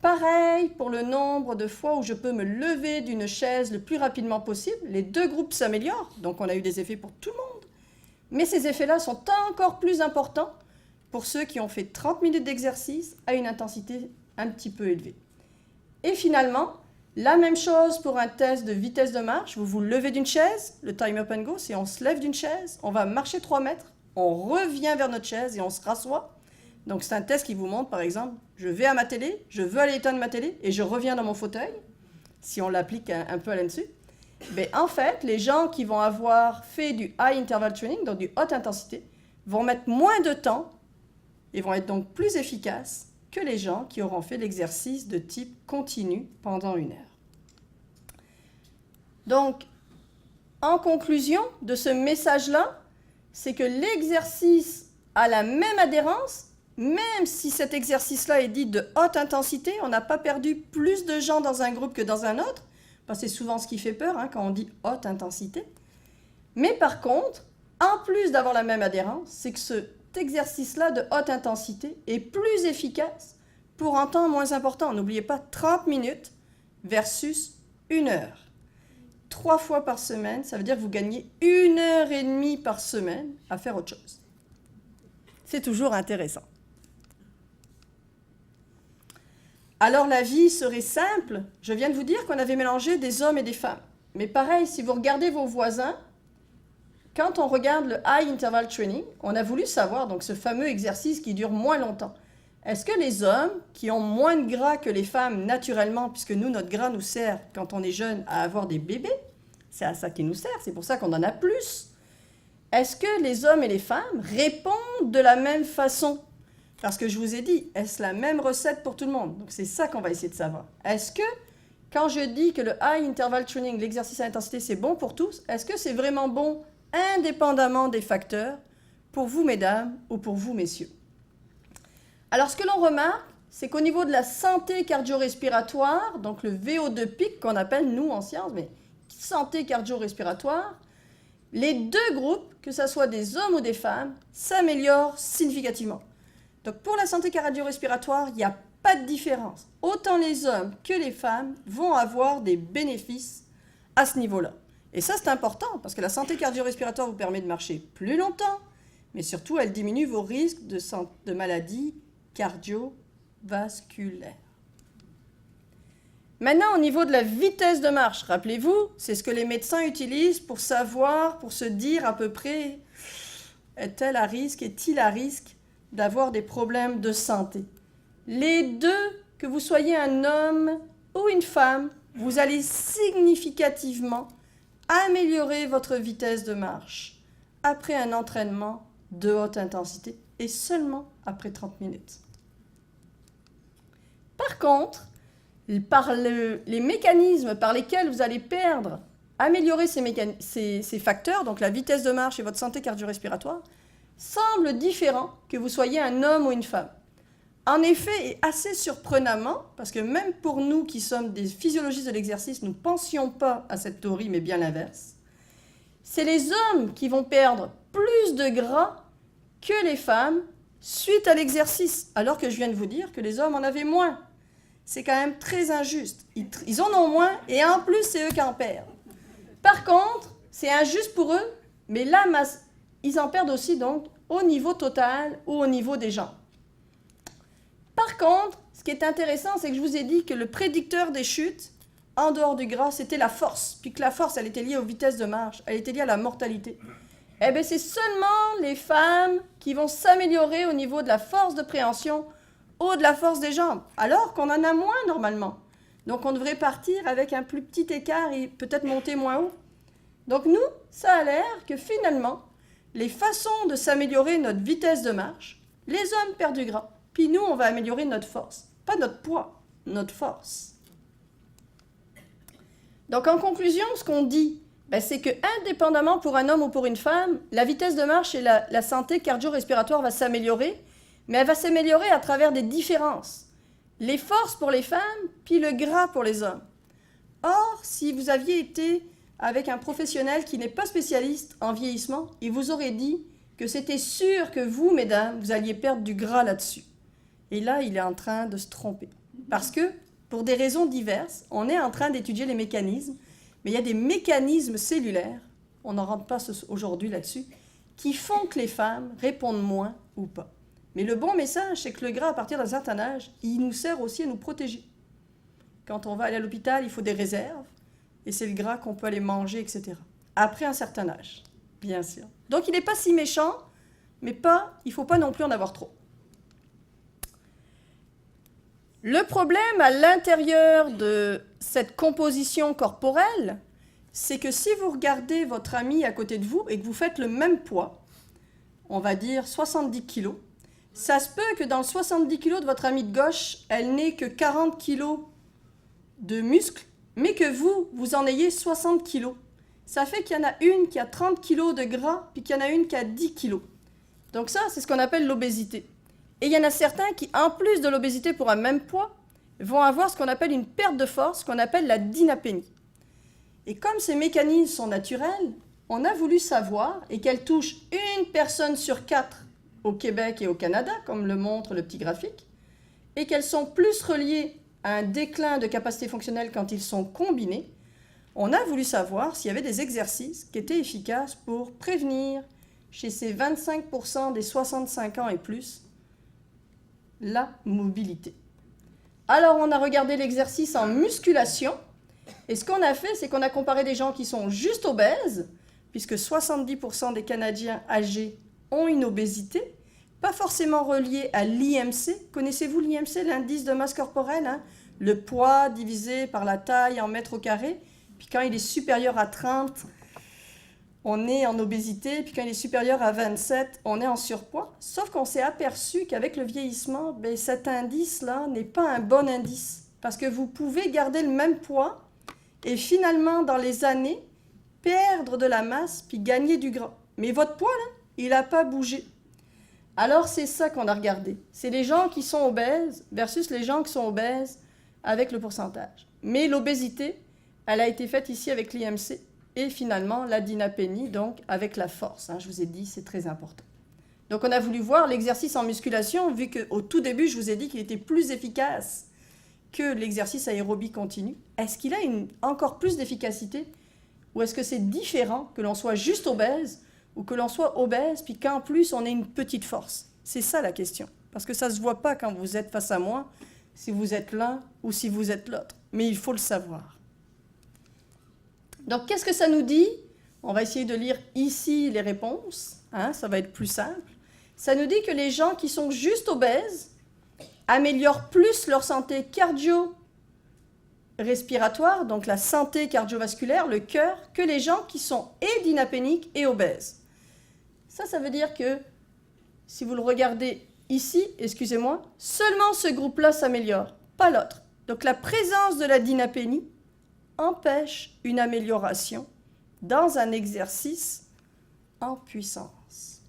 Pareil pour le nombre de fois où je peux me lever d'une chaise le plus rapidement possible. Les deux groupes s'améliorent, donc on a eu des effets pour tout le monde. Mais ces effets-là sont encore plus importants pour ceux qui ont fait 30 minutes d'exercice à une intensité un petit peu élevée. Et finalement, la même chose pour un test de vitesse de marche. Vous vous levez d'une chaise, le time up and go, c'est on se lève d'une chaise, on va marcher 3 mètres, on revient vers notre chaise et on se rassoit. Donc c'est un test qui vous montre, par exemple, je vais à ma télé, je veux aller éteindre ma télé et je reviens dans mon fauteuil, si on l'applique un peu là-dessus. Mais en fait, les gens qui vont avoir fait du high interval training, donc du haute intensité, vont mettre moins de temps et vont être donc plus efficaces que les gens qui auront fait l'exercice de type continu pendant 1 heure. Donc, en conclusion de ce message-là, c'est que l'exercice a la même adhérence, même si cet exercice-là est dit de haute intensité, on n'a pas perdu plus de gens dans un groupe que dans un autre, parce que c'est souvent ce qui fait peur quand on dit haute intensité. Mais par contre, en plus d'avoir la même adhérence, c'est que cet exercice-là de haute intensité est plus efficace pour un temps moins important. N'oubliez pas 30 minutes versus 1 heure. 3 fois par semaine, ça veut dire que vous gagnez 1 heure et demie par semaine à faire autre chose. C'est toujours intéressant. Alors la vie serait simple. Je viens de vous dire qu'on avait mélangé des hommes et des femmes. Mais pareil, si vous regardez vos voisins, quand on regarde le high interval training, on a voulu savoir, donc ce fameux exercice qui dure moins longtemps, est-ce que les hommes qui ont moins de gras que les femmes naturellement, puisque nous, notre gras nous sert, quand on est jeune, à avoir des bébés, c'est à ça qu'il nous sert, c'est pour ça qu'on en a plus. Est-ce que les hommes et les femmes répondent de la même façon? Parce que je vous ai dit, est-ce la même recette pour tout le monde? Donc c'est ça qu'on va essayer de savoir. Est-ce que, quand je dis que le high interval training, l'exercice à intensité, c'est bon pour tous, est-ce que c'est vraiment bon indépendamment des facteurs pour vous, mesdames, ou pour vous, messieurs? Alors, ce que l'on remarque, c'est qu'au niveau de la santé cardio-respiratoire, donc le VO2 pic qu'on appelle, nous, en sciences, mais santé cardio-respiratoire, les deux groupes, que ce soit des hommes ou des femmes, s'améliorent significativement. Donc, pour la santé cardio-respiratoire, il n'y a pas de différence. Autant les hommes que les femmes vont avoir des bénéfices à ce niveau-là. Et ça, c'est important, parce que la santé cardio-respiratoire vous permet de marcher plus longtemps, mais surtout, elle diminue vos risques de maladies cardiovasculaires. Maintenant, au niveau de la vitesse de marche, rappelez-vous, c'est ce que les médecins utilisent pour savoir, pour se dire à peu près, est-il à risque d'avoir des problèmes de santé. Les deux, que vous soyez un homme ou une femme, vous allez significativement améliorer votre vitesse de marche après un entraînement de haute intensité et seulement après 30 minutes. Par contre, par les mécanismes par lesquels vous allez améliorer ces facteurs, donc la vitesse de marche et votre santé cardio-respiratoire, semblent différents que vous soyez un homme ou une femme. En effet, et assez surprenamment, parce que même pour nous qui sommes des physiologistes de l'exercice, nous ne pensions pas à cette théorie, mais bien l'inverse, c'est les hommes qui vont perdre plus de gras que les femmes suite à l'exercice, alors que je viens de vous dire que les hommes en avaient moins. C'est quand même très injuste. Ils en ont moins et en plus, c'est eux qui en perdent. Par contre, c'est injuste pour eux, mais la masse, ils en perdent aussi donc au niveau total ou au niveau des jambes. Par contre, ce qui est intéressant, c'est que je vous ai dit que le prédicteur des chutes, en dehors du gras, c'était la force. Puis que la force, elle était liée aux vitesses de marche, elle était liée à la mortalité. Eh bien, c'est seulement les femmes qui vont s'améliorer au niveau de la force de préhension ou de la force des jambes, alors qu'on en a moins normalement. Donc, on devrait partir avec un plus petit écart et peut-être monter moins haut. Donc, nous, ça a l'air que finalement, les façons de s'améliorer notre vitesse de marche, les hommes perdent du gras, puis nous, on va améliorer notre force. Pas notre poids, notre force. Donc, en conclusion, ce qu'on dit Ben, c'est que indépendamment pour un homme ou pour une femme, la vitesse de marche et la santé cardio-respiratoire va s'améliorer, mais elle va s'améliorer à travers des différences. Les forces pour les femmes, puis le gras pour les hommes. Or, si vous aviez été avec un professionnel qui n'est pas spécialiste en vieillissement, il vous aurait dit que c'était sûr que vous, mesdames, vous alliez perdre du gras là-dessus. Et là, il est en train de se tromper. Parce que, pour des raisons diverses, on est en train d'étudier les mécanismes, mais il y a des mécanismes cellulaires, on n'en rentre pas aujourd'hui là-dessus, qui font que les femmes répondent moins ou pas. Mais le bon message, c'est que le gras, à partir d'un certain âge, il nous sert aussi à nous protéger. Quand on va aller à l'hôpital, il faut des réserves, et c'est le gras qu'on peut aller manger, etc. Après un certain âge, bien sûr. Donc il n'est pas si méchant, mais il ne faut pas non plus en avoir trop. Le problème à l'intérieur de cette composition corporelle, c'est que si vous regardez votre ami à côté de vous et que vous faites le même poids, on va dire 70 kg, ça se peut que dans le 70 kg de votre ami de gauche, elle n'ait que 40 kg de muscles, mais que vous en ayez 60 kg. Ça fait qu'il y en a une qui a 30 kg de gras, puis qu'il y en a une qui a 10 kg. Donc ça, c'est ce qu'on appelle l'obésité. Et il y en a certains qui, en plus de l'obésité pour un même poids, vont avoir ce qu'on appelle une perte de force, qu'on appelle la dynapénie. Et comme ces mécanismes sont naturels, on a voulu savoir, et qu'elles touchent une personne sur 4 au Québec et au Canada, comme le montre le petit graphique, et qu'elles sont plus reliées à un déclin de capacité fonctionnelle quand ils sont combinés, on a voulu savoir s'il y avait des exercices qui étaient efficaces pour prévenir, chez ces 25% des 65 ans et plus, la mobilité. Alors, on a regardé l'exercice en musculation, et ce qu'on a fait, c'est qu'on a comparé des gens qui sont juste obèses, puisque 70% des Canadiens âgés ont une obésité, pas forcément reliée à l'IMC. Connaissez-vous l'IMC, l'indice de masse corporelle, hein? Le poids divisé par la taille en mètres au carré, puis quand il est supérieur à 30, on est en obésité, puis quand il est supérieur à 27, on est en surpoids. Sauf qu'on s'est aperçu qu'avec le vieillissement, cet indice-là n'est pas un bon indice. Parce que vous pouvez garder le même poids et finalement, dans les années, perdre de la masse puis gagner du gras. Mais votre poids, là, il n'a pas bougé. Alors, c'est ça qu'on a regardé. C'est les gens qui sont obèses versus les gens qui sont obèses avec le pourcentage. Mais l'obésité, elle a été faite ici avec l'IMC. Et finalement, la dynapénie, donc, avec la force. Hein, je vous ai dit, c'est très important. Donc, on a voulu voir l'exercice en musculation, vu qu'au tout début, je vous ai dit qu'il était plus efficace que l'exercice aérobie continu. Est-ce qu'il a encore plus d'efficacité? Ou est-ce que c'est différent que l'on soit juste obèse ou que l'on soit obèse, puis qu'en plus, on ait une petite force? C'est ça la question. Parce que ça ne se voit pas quand vous êtes face à moi, si vous êtes l'un ou si vous êtes l'autre. Mais il faut le savoir. Donc, qu'est-ce que ça nous dit? On va essayer de lire ici les réponses. Hein, ça va être plus simple. Ça nous dit que les gens qui sont juste obèses améliorent plus leur santé cardio-respiratoire, donc la santé cardiovasculaire, le cœur, que les gens qui sont et dynapéniques et obèses. Ça veut dire que, si vous le regardez ici, excusez-moi, seulement ce groupe-là s'améliore, pas l'autre. Donc, la présence de la dynapénie empêche une amélioration dans un exercice en puissance.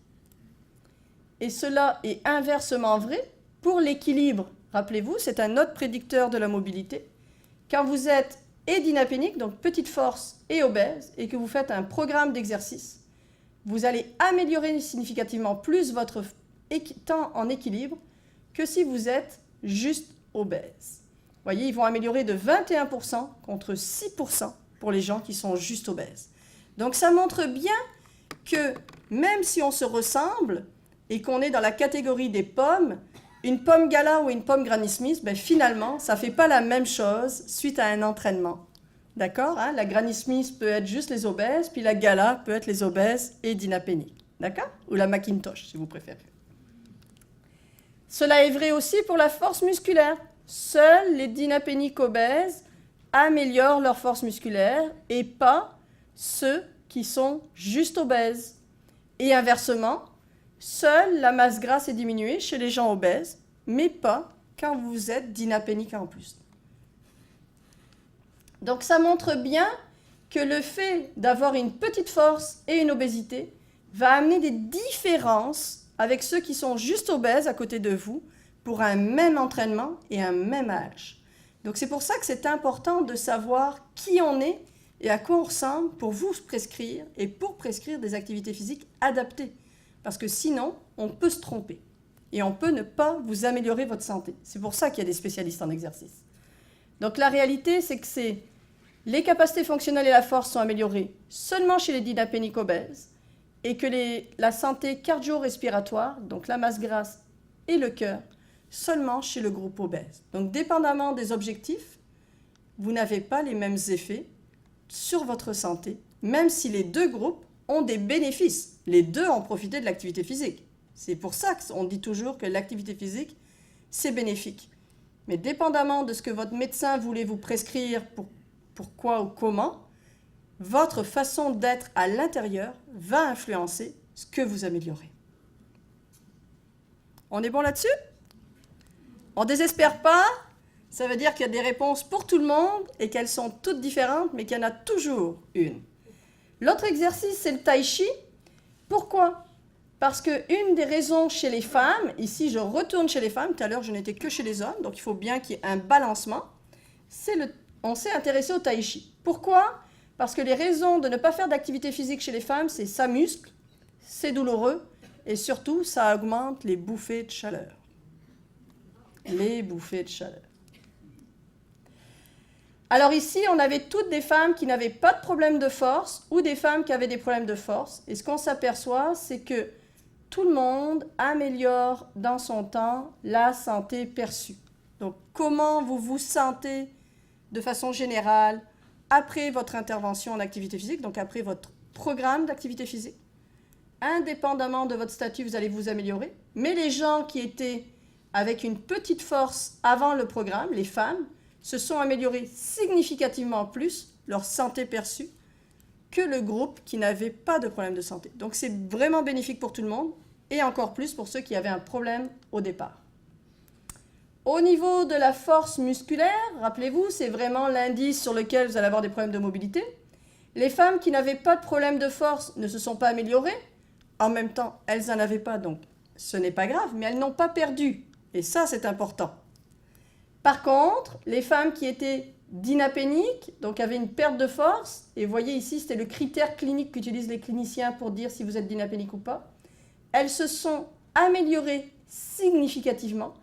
Et cela est inversement vrai pour l'équilibre. Rappelez-vous, c'est un autre prédicteur de la mobilité. Quand vous êtes et dynapénique, donc petite force et obèse, et que vous faites un programme d'exercice, vous allez améliorer significativement plus votre temps en équilibre que si vous êtes juste obèse. Vous voyez, ils vont améliorer de 21% contre 6% pour les gens qui sont juste obèses. Donc, ça montre bien que même si on se ressemble et qu'on est dans la catégorie des pommes, une pomme Gala ou une pomme Granny Smith, finalement, ça ne fait pas la même chose suite à un entraînement. D'accord, hein? La Granny Smith peut être juste les obèses, puis la Gala peut être les obèses et dynapéniques. D'accord? Ou la Macintosh, si vous préférez. Cela est vrai aussi pour la force musculaire. Seuls les dynapéniques obèses améliorent leur force musculaire et pas ceux qui sont juste obèses. Et inversement, seule la masse grasse est diminuée chez les gens obèses, mais pas quand vous êtes dynapénique en plus. Donc ça montre bien que le fait d'avoir une petite force et une obésité va amener des différences avec ceux qui sont juste obèses à côté de vous pour un même entraînement et un même âge. Donc c'est pour ça que c'est important de savoir qui on est et à quoi on ressemble pour vous prescrire et pour prescrire des activités physiques adaptées. Parce que sinon, on peut se tromper et on peut ne pas vous améliorer votre santé. C'est pour ça qu'il y a des spécialistes en exercice. Donc la réalité, c'est que les capacités fonctionnelles et la force sont améliorées seulement chez les dynapéniques obèses et que la santé cardio-respiratoire, donc la masse grasse et le cœur, seulement chez le groupe obèse. Donc dépendamment des objectifs, vous n'avez pas les mêmes effets sur votre santé, même si les deux groupes ont des bénéfices. Les deux ont profité de l'activité physique. C'est pour ça qu'on dit toujours que l'activité physique, c'est bénéfique. Mais dépendamment de ce que votre médecin voulait vous prescrire pour quoi ou comment, votre façon d'être à l'intérieur va influencer ce que vous améliorez. On est bon là-dessus? On ne désespère pas. Ça veut dire qu'il y a des réponses pour tout le monde et qu'elles sont toutes différentes, mais qu'il y en a toujours une. L'autre exercice, c'est le tai chi. Pourquoi? Parce qu'une des raisons chez les femmes, ici je retourne chez les femmes, tout à l'heure je n'étais que chez les hommes, donc il faut bien qu'il y ait un balancement, on s'est intéressé au tai chi. Pourquoi? Parce que les raisons de ne pas faire d'activité physique chez les femmes, c'est ça muscle, c'est douloureux, et surtout ça augmente les bouffées de chaleur. Les bouffées de chaleur. Alors ici, on avait toutes des femmes qui n'avaient pas de problème de force ou des femmes qui avaient des problèmes de force. Et ce qu'on s'aperçoit, c'est que tout le monde améliore dans son temps la santé perçue. Donc, comment vous vous sentez de façon générale après votre intervention en activité physique, donc après votre programme d'activité physique. Indépendamment de votre statut, vous allez vous améliorer. Mais les gens qui étaient avec une petite force avant le programme, les femmes, se sont améliorés significativement plus leur santé perçue que le groupe qui n'avait pas de problème de santé. Donc c'est vraiment bénéfique pour tout le monde et encore plus pour ceux qui avaient un problème au départ. Au niveau de la force musculaire, rappelez-vous, c'est vraiment l'indice sur lequel vous allez avoir des problèmes de mobilité. Les femmes qui n'avaient pas de problème de force ne se sont pas améliorées. En même temps, elles n'en avaient pas, donc ce n'est pas grave, mais elles n'ont pas perdu. Et ça, c'est important. Par contre, les femmes qui étaient dynapéniques, donc avaient une perte de force, et vous voyez ici, c'était le critère clinique qu'utilisent les cliniciens pour dire si vous êtes dynapénique ou pas, elles se sont améliorées significativement,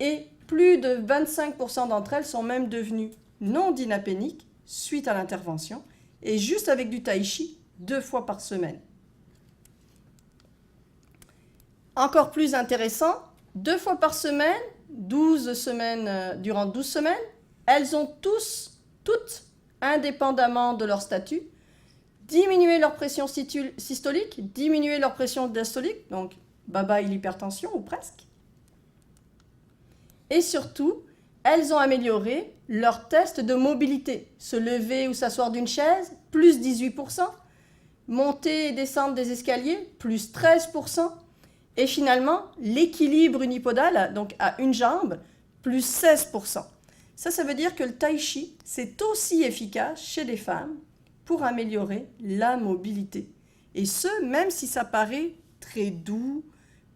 et plus de 25% d'entre elles sont même devenues non dynapéniques suite à l'intervention, et juste avec du tai chi 2 fois par semaine. Encore plus intéressant, 2 fois par semaine, 12 semaines, durant 12 semaines, elles ont toutes, indépendamment de leur statut, diminué leur pression systolique, diminué leur pression diastolique, donc bye-bye l'hypertension ou presque. Et surtout, elles ont amélioré leur test de mobilité. Se lever ou s'asseoir d'une chaise, plus 18%. Monter et descendre des escaliers, plus 13%. Et finalement, l'équilibre unipodal, donc à une jambe, plus 16%. Ça veut dire que le tai chi, c'est aussi efficace chez les femmes pour améliorer la mobilité. Et ce, même si ça paraît très doux,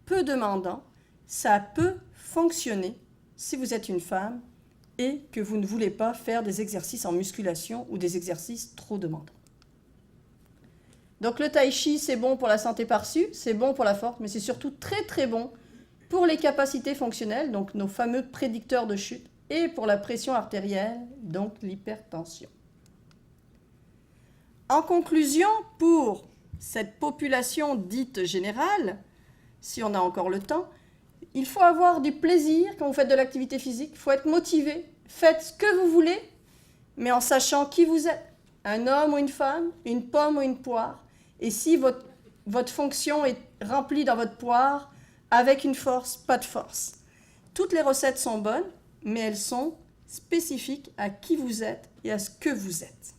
peu demandant, ça peut fonctionner si vous êtes une femme et que vous ne voulez pas faire des exercices en musculation ou des exercices trop demandants. Donc le tai chi, c'est bon pour la santé perçue, c'est bon pour la force, mais c'est surtout très très bon pour les capacités fonctionnelles, donc nos fameux prédicteurs de chute, et pour la pression artérielle, donc l'hypertension. En conclusion, pour cette population dite générale, si on a encore le temps, il faut avoir du plaisir quand vous faites de l'activité physique, il faut être motivé, faites ce que vous voulez, mais en sachant qui vous êtes, un homme ou une femme, une pomme ou une poire, et si votre fonction est remplie dans votre poire, avec une force, pas de force. Toutes les recettes sont bonnes, mais elles sont spécifiques à qui vous êtes et à ce que vous êtes.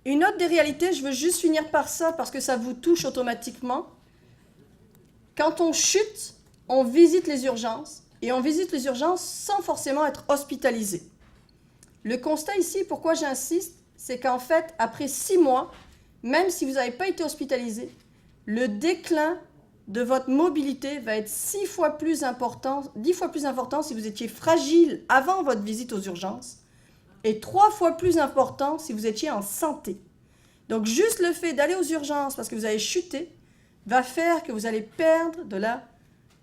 Une autre des réalités, je veux juste finir par ça parce que ça vous touche automatiquement. Quand on chute, on visite les urgences et on visite les urgences sans forcément être hospitalisé. Le constat ici, pourquoi j'insiste, c'est qu'en fait, après 6 mois, même si vous n'avez pas été hospitalisé, le déclin de votre mobilité va être 10 fois plus important si vous étiez fragile avant votre visite aux urgences et 3 fois plus important si vous étiez en santé. Donc, juste le fait d'aller aux urgences parce que vous avez chuté va faire que vous allez perdre de la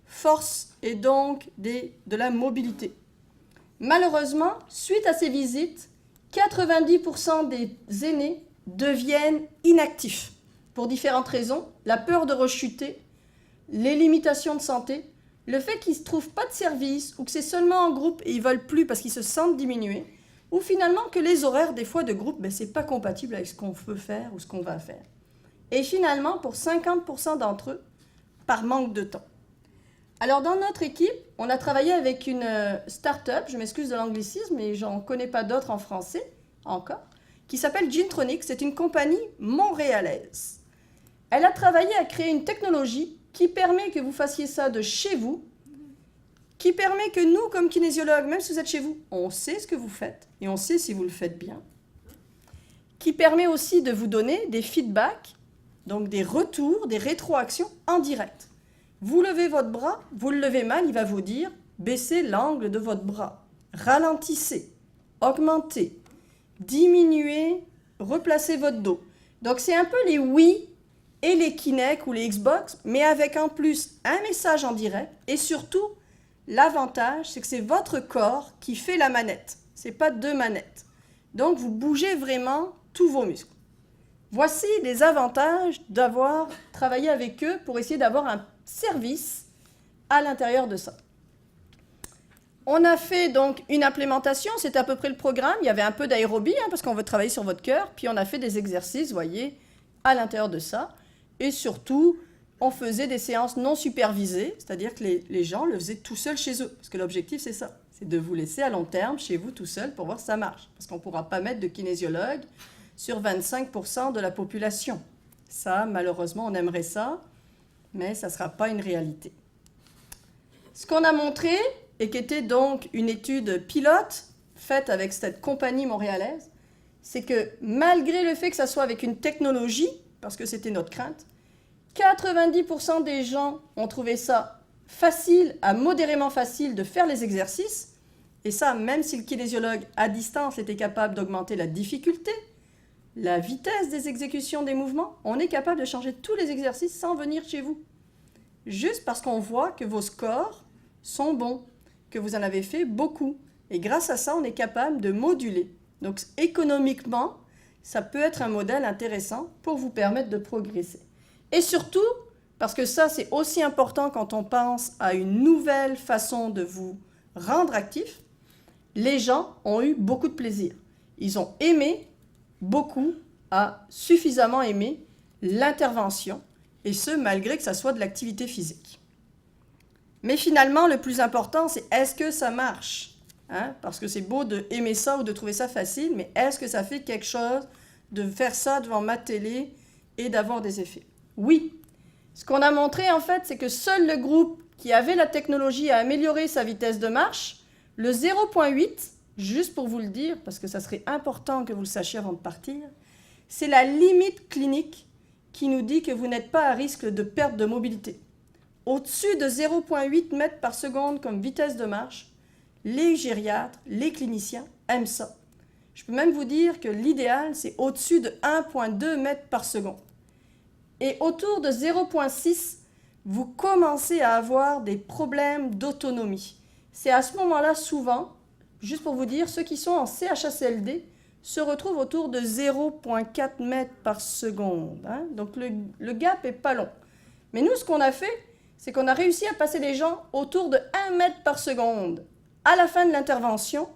force et donc de la mobilité. Malheureusement, suite à ces visites, 90% des aînés deviennent inactifs pour différentes raisons. La peur de rechuter, les limitations de santé, le fait qu'ils ne trouvent pas de service ou que c'est seulement en groupe et ils ne veulent plus parce qu'ils se sentent diminués, ou finalement que les horaires des fois de groupe, ce n'est pas compatible avec ce qu'on peut faire ou ce qu'on va faire. Et finalement, pour 50% d'entre eux, par manque de temps. Alors, dans notre équipe, on a travaillé avec une start-up, je m'excuse de l'anglicisme, mais j'en connais pas d'autres en français encore, qui s'appelle Gentronics. C'est une compagnie montréalaise. Elle a travaillé à créer une technologie qui permet que vous fassiez ça de chez vous, qui permet que nous, comme kinésiologues, même si vous êtes chez vous, on sait ce que vous faites et on sait si vous le faites bien, qui permet aussi de vous donner des feedbacks, donc des retours, des rétroactions en direct. Vous levez votre bras, vous le levez mal, il va vous dire baissez l'angle de votre bras, ralentissez, augmentez, diminuez, replacez votre dos. Donc c'est un peu les Wii et les Kinect ou les Xbox, mais avec en plus un message en direct et surtout l'avantage, c'est que c'est votre corps qui fait la manette. Ce n'est pas 2 manettes. Donc vous bougez vraiment tous vos muscles. Voici les avantages d'avoir travaillé avec eux pour essayer d'avoir un service à l'intérieur de ça. On a fait donc une implémentation, c'était à peu près le programme. Il y avait un peu d'aérobie parce qu'on veut travailler sur votre cœur. Puis on a fait des exercices, vous voyez, à l'intérieur de ça. Et surtout, on faisait des séances non supervisées, c'est-à-dire que les gens le faisaient tout seuls chez eux. Parce que l'objectif, c'est ça. C'est de vous laisser à long terme chez vous tout seul pour voir si ça marche. Parce qu'on ne pourra pas mettre de kinésiologue sur 25% de la population. Ça, malheureusement, on aimerait ça, mais ça ne sera pas une réalité. Ce qu'on a montré, et qui était donc une étude pilote faite avec cette compagnie montréalaise, c'est que malgré le fait que ça soit avec une technologie, parce que c'était notre crainte, 90% des gens ont trouvé ça facile à modérément facile de faire les exercices, et ça, même si le kinésiologue à distance était capable d'augmenter la difficulté, la vitesse des exécutions des mouvements, on est capable de changer tous les exercices sans venir chez vous. Juste parce qu'on voit que vos scores sont bons, que vous en avez fait beaucoup. Et grâce à ça, on est capable de moduler. Donc économiquement, ça peut être un modèle intéressant pour vous permettre de progresser. Et surtout, parce que ça, c'est aussi important quand on pense à une nouvelle façon de vous rendre actif, les gens ont eu beaucoup de plaisir. Ils ont aimé, beaucoup, a suffisamment aimé l'intervention, et ce, malgré que ça soit de l'activité physique. Mais finalement, le plus important, c'est est-ce que ça marche? Parce que c'est beau d'aimer ça ou de trouver ça facile, mais est-ce que ça fait quelque chose de faire ça devant ma télé et d'avoir des effets? Oui. Ce qu'on a montré, en fait, c'est que seul le groupe qui avait la technologie a amélioré sa vitesse de marche, le 0,8, juste pour vous le dire, parce que ça serait important que vous le sachiez avant de partir, c'est la limite clinique qui nous dit que vous n'êtes pas à risque de perte de mobilité. Au-dessus de 0,8 mètres par seconde comme vitesse de marche, les gériatres, les cliniciens aiment ça. Je peux même vous dire que l'idéal, c'est au-dessus de 1,2 mètres par seconde. Et autour de 0,6, vous commencez à avoir des problèmes d'autonomie. C'est à ce moment-là, souvent, juste pour vous dire, ceux qui sont en CHSLD se retrouvent autour de 0,4 mètres par seconde. Donc le gap n'est pas long. Mais nous, ce qu'on a fait, c'est qu'on a réussi à passer les gens autour de 1 mètre par seconde à la fin de l'intervention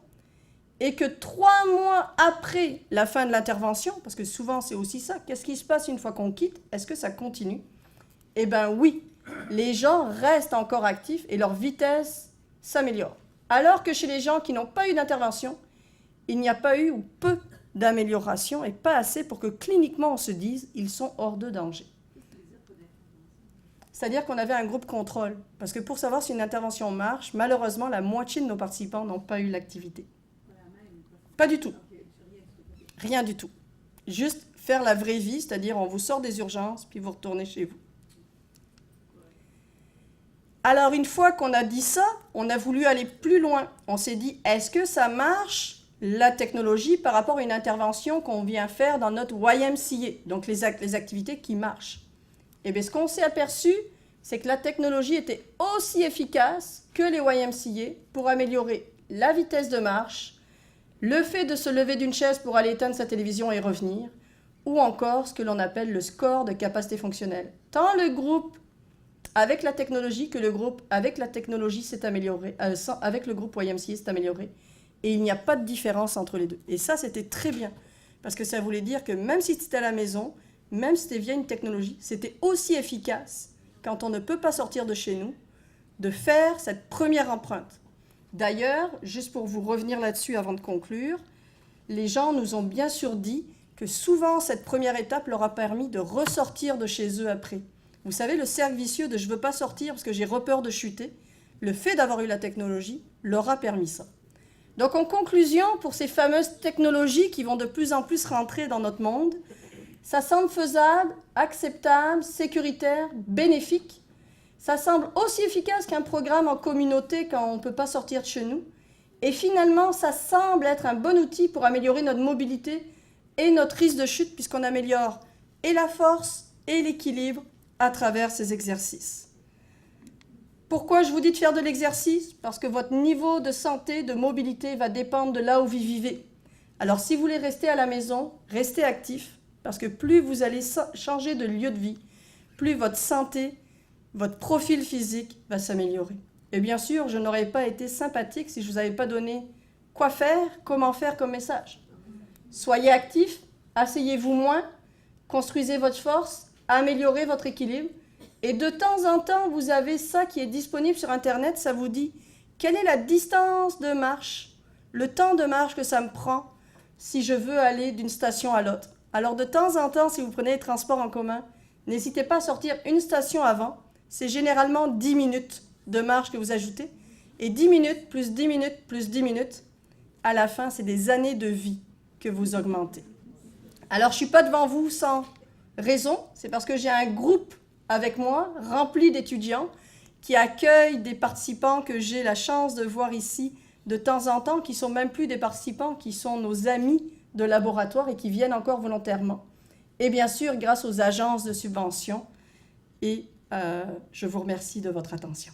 et que 3 mois après la fin de l'intervention, parce que souvent c'est aussi ça, qu'est-ce qui se passe une fois qu'on quitte? Est-ce que ça continue? Eh bien oui, les gens restent encore actifs et leur vitesse s'améliore. Alors que chez les gens qui n'ont pas eu d'intervention, il n'y a pas eu ou peu d'amélioration et pas assez pour que cliniquement on se dise ils sont hors de danger. C'est-à-dire qu'on avait un groupe contrôle. Parce que pour savoir si une intervention marche, malheureusement, la moitié de nos participants n'ont pas eu l'activité. Pas du tout. Rien du tout. Juste faire la vraie vie, c'est-à-dire on vous sort des urgences, puis vous retournez chez vous. Alors, une fois qu'on a dit ça, on a voulu aller plus loin. On s'est dit, est-ce que ça marche, la technologie, par rapport à une intervention qu'on vient faire dans notre YMCA, donc les activités qui marchent? Et bien, ce qu'on s'est aperçu, c'est que la technologie était aussi efficace que les YMCA pour améliorer la vitesse de marche, le fait de se lever d'une chaise pour aller éteindre sa télévision et revenir, ou encore ce que l'on appelle le score de capacité fonctionnelle. Tant le groupe avec la technologie que le groupe avec la technologie s'est amélioré, avec le groupe YMCA s'est amélioré. Et il n'y a pas de différence entre les deux. Et ça, c'était très bien. Parce que ça voulait dire que même si c'était à la maison, même si c'était via une technologie, c'était aussi efficace, quand on ne peut pas sortir de chez nous, de faire cette première empreinte. D'ailleurs, juste pour vous revenir là-dessus avant de conclure, les gens nous ont bien sûr dit que souvent, cette première étape leur a permis de ressortir de chez eux après. Vous savez, le cercle vicieux de « je ne veux pas sortir parce que j'ai peur de chuter », le fait d'avoir eu la technologie leur a permis ça. Donc, en conclusion, pour ces fameuses technologies qui vont de plus en plus rentrer dans notre monde, ça semble faisable, acceptable, sécuritaire, bénéfique. Ça semble aussi efficace qu'un programme en communauté quand on ne peut pas sortir de chez nous. Et finalement, ça semble être un bon outil pour améliorer notre mobilité et notre risque de chute, puisqu'on améliore et la force et l'équilibre à travers ces exercices. Pourquoi je vous dis de faire de l'exercice? Parce que votre niveau de santé, de mobilité va dépendre de là où vous vivez. Alors si vous voulez rester à la maison, restez actif, parce que plus vous allez changer de lieu de vie, plus votre santé, votre profil physique va s'améliorer. Et bien sûr, je n'aurais pas été sympathique si je ne vous avais pas donné quoi faire, comment faire comme message. Soyez actifs, asseyez-vous moins, construisez votre force, améliorez votre équilibre. Et de temps en temps, vous avez ça qui est disponible sur Internet, ça vous dit quelle est la distance de marche, le temps de marche que ça me prend si je veux aller d'une station à l'autre. Alors de temps en temps, si vous prenez les transports en commun, n'hésitez pas à sortir une station avant. C'est généralement 10 minutes de marche que vous ajoutez. Et 10 minutes, plus 10 minutes, plus 10 minutes, à la fin, c'est des années de vie que vous augmentez. Alors, je ne suis pas devant vous sans raison. C'est parce que j'ai un groupe avec moi, rempli d'étudiants, qui accueillent des participants que j'ai la chance de voir ici de temps en temps, qui ne sont même plus des participants, qui sont nos amis de laboratoire et qui viennent encore volontairement. Et bien sûr, grâce aux agences de subvention. Et je vous remercie de votre attention.